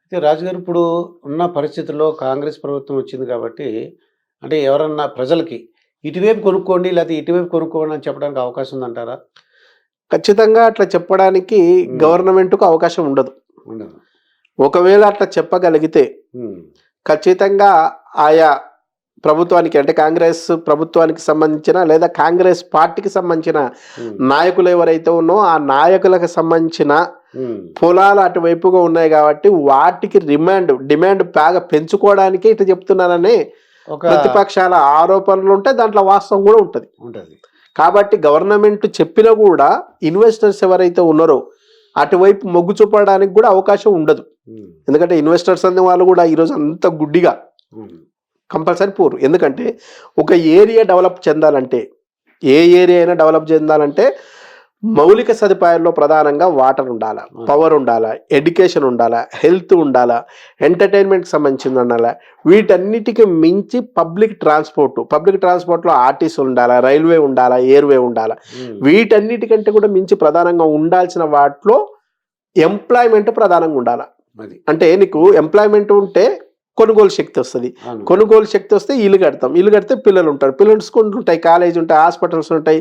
అయితే రాజుగారు ఇప్పుడు ఉన్న పరిస్థితుల్లో కాంగ్రెస్ ప్రభుత్వం వచ్చింది కాబట్టి, అంటే ఎవరన్నా ప్రజలకి ఇటువైపు కొనుక్కోండి, లేకపోతే ఇటువైపు కొనుక్కోండి అని చెప్పడానికి అవకాశం ఉందంటారా? ఖచ్చితంగా అట్లా చెప్పడానికి హ్మ్. గవర్నమెంట్‌కు అవకాశం ఉండదు. ఉండదు. ఒకవేళ అట్లా చెప్పగలిగితే హ్మ్. ఖచ్చితంగా ఆయా ప్రభుత్వానికి అంటే కాంగ్రెస్ ప్రభుత్వానికి సంబంధించిన లేదా కాంగ్రెస్ పార్టీకి సంబంధించిన హ్మ్. నాయకులు ఎవరైతే ఉన్నో ఆ నాయకులకు సంబంధించిన హ్మ్. పొలాలు అటువైపుగా ఉన్నాయి కాబట్టి వాటికి డిమాండ్ బాగా పెంచుకోవడానికే ఇట్లా చెప్తున్నానని ఒక ప్రతిపక్షాల ఆరోపణలు ఉంటాయి. దాంట్లో వాస్తవం కూడా ఉంటుంది. ఉంటది. కాబట్టి గవర్నమెంట్ చెప్పినా కూడా ఇన్వెస్టర్స్ ఎవరైతే ఉన్నారో అటువైపు మొగ్గు చూపడానికి కూడా అవకాశం ఉండదు. హ్మ్. ఎందుకంటే ఇన్వెస్టర్స్ అనే వాళ్ళు కూడా ఈరోజు అంత గుడ్డిగా హ్మ్. కంపల్సరీ పోరు. ఎందుకంటే ఒక ఏరియా డెవలప్ చెందాలంటే ఏ ఏరియా అయినా డెవలప్ చెందాలంటే మౌలిక సదుపాయాల్లో ప్రధానంగా వాటర్ ఉండాలా, పవర్ ఉండాలా, ఎడ్యుకేషన్ ఉండాలా, హెల్త్ ఉండాలా, ఎంటర్టైన్మెంట్కి సంబంధించింది ఉండాలా. వీటన్నిటికి మించి పబ్లిక్ ట్రాన్స్పోర్ట్లో ఆర్టీసీ ఉండాలా, రైల్వే ఉండాలా, ఎయిర్వే ఉండాలా. హ్మ్. వీటన్నిటికంటే కూడా మించి ప్రధానంగా ఉండాల్సిన వాటిలో ఎంప్లాయ్మెంట్ ప్రధానంగా ఉండాలా. అది. అంటే నీకు ఎంప్లాయ్మెంట్ ఉంటే కొనుగోలు శక్తి వస్తుంది. అవును. కొనుగోలు శక్తి వస్తే ఇల్లు కడతాం, ఇల్లు కడితే పిల్లలు ఉంటారు, పిల్లలు స్కూల్ ఉంటాయి, కాలేజ్ ఉంటాయి, హాస్పిటల్స్ ఉంటాయి,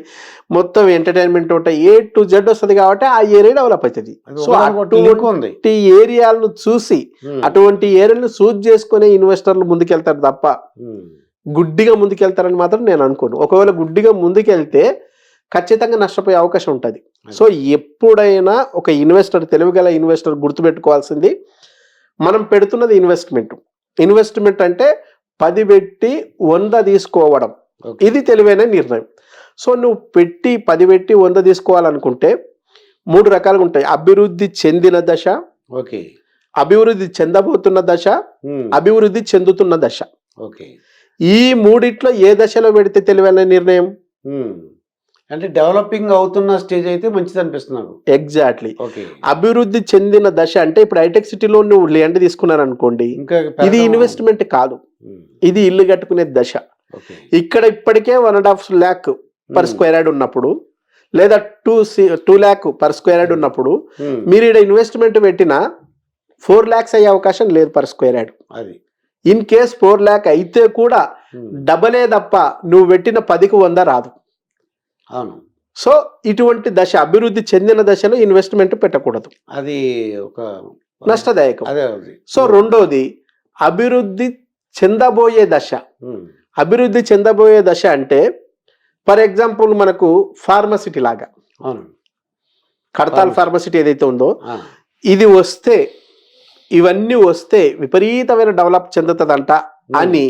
మొత్తం ఎంటర్టైన్మెంట్ ఉంటాయి, A to Z వస్తుంది. కాబట్టి ఆ ఏరియా డెవలప్ అవుతుంది. అది సో ఒకదానికొకటి లింక్ ఉంది. అటువంటి ఏరియాలను చూసి హ్మ్. అటువంటి ఏరియాలను చూస్ చేసుకునే ఇన్వెస్టర్లు ముందుకెళ్తారు తప్ప హ్మ్. గుడ్డిగా ముందుకెళ్తారని మాత్రం నేను అనుకోను. ఒకవేళ గుడ్డిగా ముందుకెళ్తే ఖచ్చితంగా నష్టపోయే అవకాశం ఉంటుంది. సో ఎప్పుడైనా ఒక ఇన్వెస్టర్, తెలివిగల ఇన్వెస్టర్ గుర్తుపెట్టుకోవాల్సింది, మనం పెడుతున్నది ఇన్వెస్ట్మెంట్ అంటే 10 పెట్టి 100 తీసుకోవడం. ఓకే. ఇది తెలివైన నిర్ణయం. సో నువ్వు పెట్టి 10 పెట్టి 100 తీసుకోవాలనుకుంటే 3 రకాలుగా ఉంటాయి. అభివృద్ధి చెందిన దశ, ఓకే. అభివృద్ధి చెందబోతున్న దశ, హ్మ్. అభివృద్ధి చెందుతున్న దశ. ఓకే. ఈ మూడిట్లో ఏ దశలో పెడితే తెలివైన నిర్ణయం? హ్మ్. అంటే డెవలపింగ్ అవుతున్న స్టేజ్ అయితే మంచిదనిపిస్తుంది నాకు. ఎగ్జాక్ట్లీ. ఓకే. అభివృద్ధి చెందిన దశ అంటే ఇప్పుడు హైటెక్ సిటీలో నువ్వు ల్యాండ్ తీసుకున్నారనుకోండి, ఇంకా ఇది పెరగడం. ఇన్వెస్ట్మెంట్ కాదు, హ్మ్. ఇది ఇల్లు కట్టుకునే దశ. ఓకే. ఇక్కడ ఇప్పటికే 1.5 lakh పర్ హ్మ్. స్క్వేర్ యార్డ్ ఉన్నప్పుడు, లేదా 2 lakh పర్ స్క్వేర్ యార్డ్ ఉన్నప్పుడు హ్మ్. మీరు ఇక్కడ ఇన్వెస్ట్మెంట్ పెట్టిన 4 lakhs అయ్యే అవకాశం లేదు పర్ స్క్వేర్ యార్డ్. అది. ఇన్ కేస్ 4 lakh అయితే కూడా హ్మ్. డబలే తప్ప నువ్వు పెట్టిన 10కి 100 రాదు. అవును. సో ఇటువంటి దశ, అభివృద్ధి చెందిన దశలో ఇన్వెస్ట్మెంట్ పెట్టకూడదు, అది ఒక నష్టదాయకం. అదే అది. సో రెండోది అభివృద్ధి చెందబోయే దశ. హ్మ్. అభివృద్ధి చెందబోయే దశ అంటే ఫర్ ఎగ్జాంపుల్ మనకు ఫార్మసిటీ లాగా, అవును. కడతాల్ ఫార్మసిటీ ఏదైతే ఉందో ఆ. ఇది వస్తే, ఇవన్నీ వస్తే విపరీతమైన డెవలప్ చెందుతుందంట అని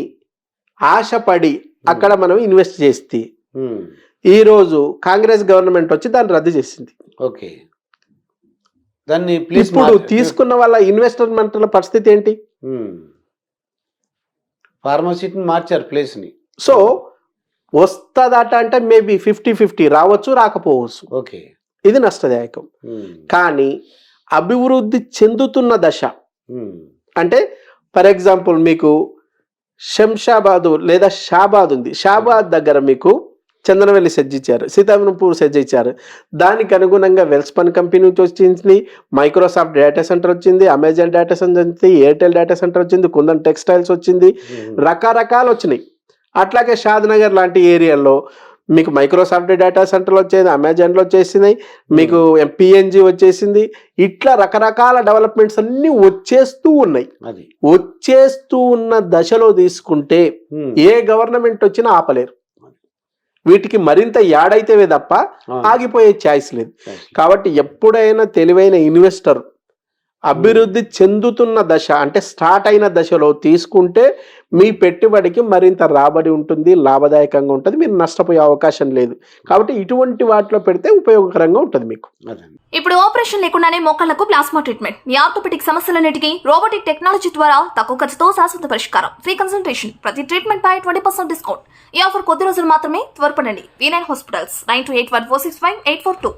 ఆశపడి అక్కడ మనం ఇన్వెస్ట్ చేస్తే హ్మ్. ఈరోజు కాంగ్రెస్ గవర్నమెంట్ వచ్చి దాన్ని రద్దు చేసింది. ఓకే. దాన్ని ప్లీజ్ ఇప్పుడు తీసుకున్న వాళ్ళ ఇన్వెస్ట్మెంట్ల పరిస్థితి ఏంటి? హ్మ్. ఫార్మసిటీని మార్చారు ప్లేస్‌ని. సో వస్తదట అంటే మేబీ 50-50 రావచ్చు, రాకపోవచ్చు. ఓకే. ఇది నష్టదాయకం. హ్మ్. కానీ అభివృద్ధి చెందుతున్న దశ హ్మ్. అంటే ఫర్ ఎగ్జాంపుల్ మీకు శంషాబాద్ లేదా షాబాద్ ఉంది. షాబాద్ దగ్గర మీకు చందనవెల్లి సెజ్ ఇచ్చారు, సీతారాంపూర్ సెజ్ ఇచ్చారు. దానికి అనుగుణంగా వెల్స్పన్ కంపెనీ నుంచి వచ్చింది, మైక్రోసాఫ్ట్ డేటా సెంటర్ వచ్చింది, అమెజాన్ డేటా సెంటర్ వచ్చింది, ఎయిర్టెల్ డేటా సెంటర్ వచ్చింది, కుందన్ టెక్స్టైల్స్ వచ్చింది, రకరకాలు వచ్చినాయి. అట్లాగే షాద్నగర్ లాంటి ఏరియాలో మీకు మైక్రోసాఫ్ట్ డేటా సెంటర్లు వచ్చేది, అమెజాన్లో వచ్చేసినాయి, మీకు PNG వచ్చేసింది. ఇట్లా రకరకాల డెవలప్మెంట్స్ అన్నీ వచ్చేస్తూ ఉన్నాయి. అది. వచ్చేస్తూ ఉన్న దశలో తీసుకుంటే ఏ గవర్నమెంట్ వచ్చినా ఆపలేరు. వీటికి మరింత యాడైతేవే తప్ప ఆగిపోయే ఛాయిస్ లేదు. కాబట్టి ఎప్పుడైనా తెలివైన ఇన్వెస్టర్ అభివృద్ధి చెందుతున్న దశ అంటే స్టార్ట్ అయిన దశలో తీసుకుంటే మీ పెట్టుబడికి మరింత రాబడి ఉంటుంది, లాభదాయకంగా ఉంటుంది, మీరు నష్టపోయే అవకాశం లేదు. కాబట్టి ఇటువంటి వాటిలో పెడితే ఉపయోగకరంగా ఉంటుంది మీకు. ఇప్పుడు ఆపరేషన్ లేకుండానే మోకాళ్లకు ప్లాస్మా ట్రీట్మెంట్, మీ ఆర్థోపెడిక్ సమస్యలన్నిటికీ రోబోటిక్ టెక్నాలజీ ద్వారా తక్కువ ఖర్చుతో శాశ్వత పరిష్కారం, ఫ్రీ కన్సల్టేషన్, ప్రతి ట్రీట్మెంట్ పై 20% డిస్కౌంట్. ఈ ఆఫర్ కొద్ది రోజులు మాత్రమే, త్వరపడండి. V9 hospitals 9281465842.